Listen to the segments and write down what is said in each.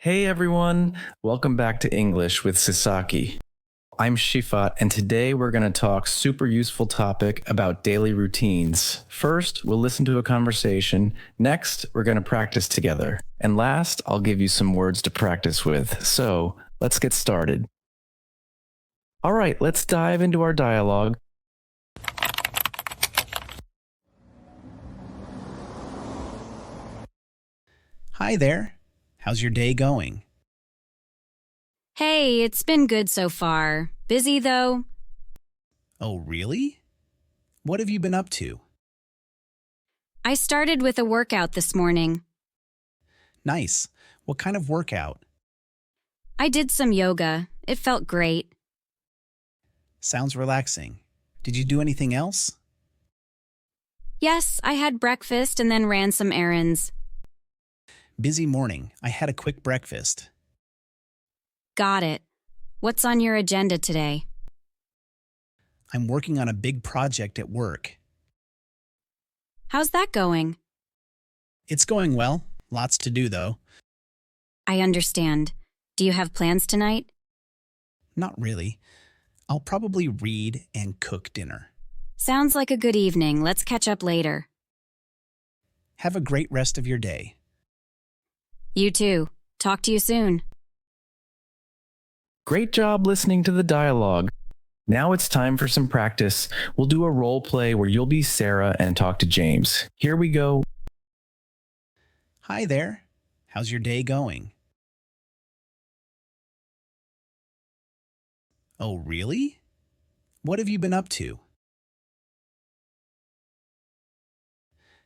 Hey everyone, welcome back to English with SiSaki. I'm Shifat, and today we're going to talk super useful topic about daily routines. First, we'll listen to a conversation. Next, we're going to practice together. And last, I'll give you some words to practice with. So, let's get started. All right, let's dive into our dialogue. Hi there. How's your day going? Hey, it's been good so far. Busy though? Oh, really? What have you been up to? I started with a workout this morning. Nice. What kind of workout? I did some yoga. It felt great. Sounds relaxing. Did you do anything else? Yes, I had breakfast and then ran some errands. Busy morning. I had a quick breakfast. Got it. What's on your agenda today? I'm working on a big project at work. How's that going? It's going well. Lots to do, though. I understand. Do you have plans tonight? Not really. I'll probably read and cook dinner. Sounds like a good evening. Let's catch up later. Have a great rest of your day. You too. Talk to you soon. Great job listening to the dialogue. Now it's time for some practice. We'll do a role play where you'll be Sarah and talk to James. Here we go. Hi there. How's your day going? Oh, really? What have you been up to?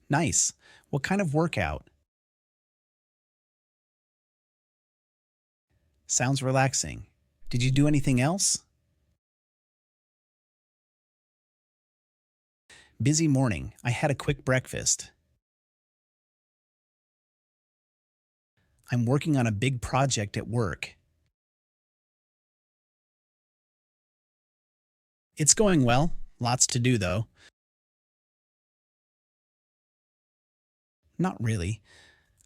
Nice. What kind of workout? Sounds relaxing. Did you do anything else? Busy morning. I had a quick breakfast. I'm working on a big project at work. It's going well. Lots to do, though. Not really.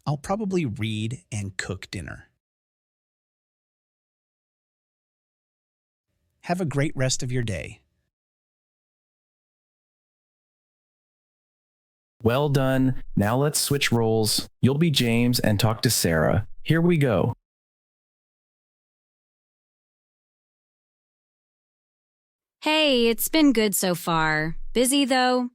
I'll probably read and cook dinner. Have a great rest of your day. Well done. Now let's switch roles. You'll be James and talk to Sarah. Here we go. Hey, it's been good so far. Busy though?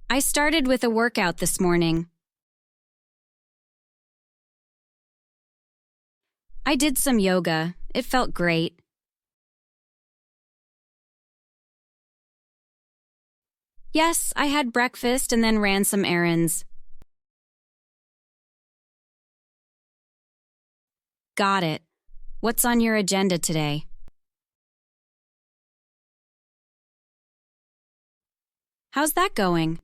I started with a workout this morning. I did some yoga. It felt great. Yes, I had breakfast and then ran some errands. Got it. What's on your agenda today? How's that going?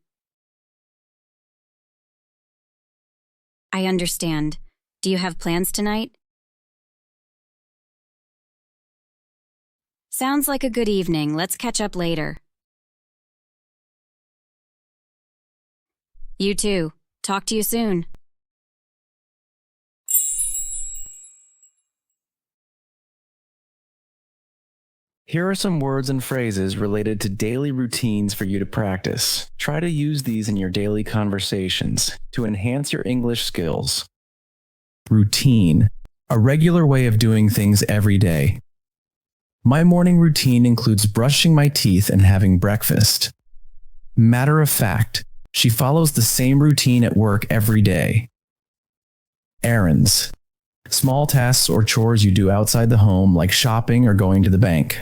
I understand. Do you have plans tonight? Sounds like a good evening. Let's catch up later. You too. Talk to you soon. Here are some words and phrases related to daily routines for you to practice. Try to use these in your daily conversations to enhance your English skills. Routine, a regular way of doing things every day. My morning routine includes brushing my teeth and having breakfast. Matter of fact, she follows the same routine at work every day. Errands, small tasks or chores you do outside the home like shopping or going to the bank.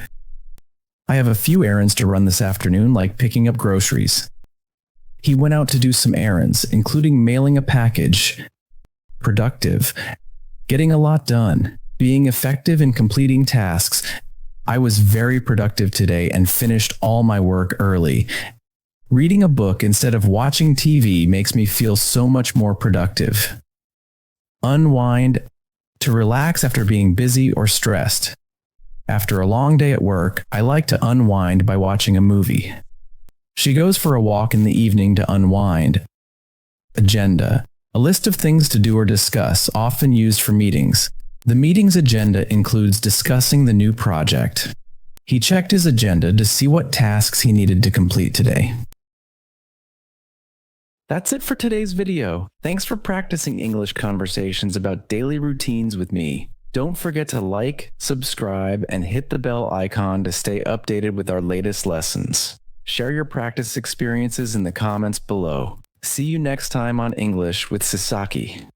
I have a few errands to run this afternoon, like picking up groceries. He went out to do some errands, including mailing a package. Productive, getting a lot done, being effective in completing tasks. I was very productive today and finished all my work early. Reading a book instead of watching TV makes me feel so much more productive. Unwind, to relax after being busy or stressed. After a long day at work, I like to unwind by watching a movie. She goes for a walk in the evening to unwind. agenda, a list of things to do or discuss, often used for meetings. The meeting's agenda includes discussing the new project. He checked his agenda to see what tasks he needed to complete today. That's it for today's video. Thanks for practicing English conversations about daily routines with me. Don't forget to like, subscribe, and hit the bell icon to stay updated with our latest lessons. Share your practice experiences in the comments below. See you next time on English with SiSaki.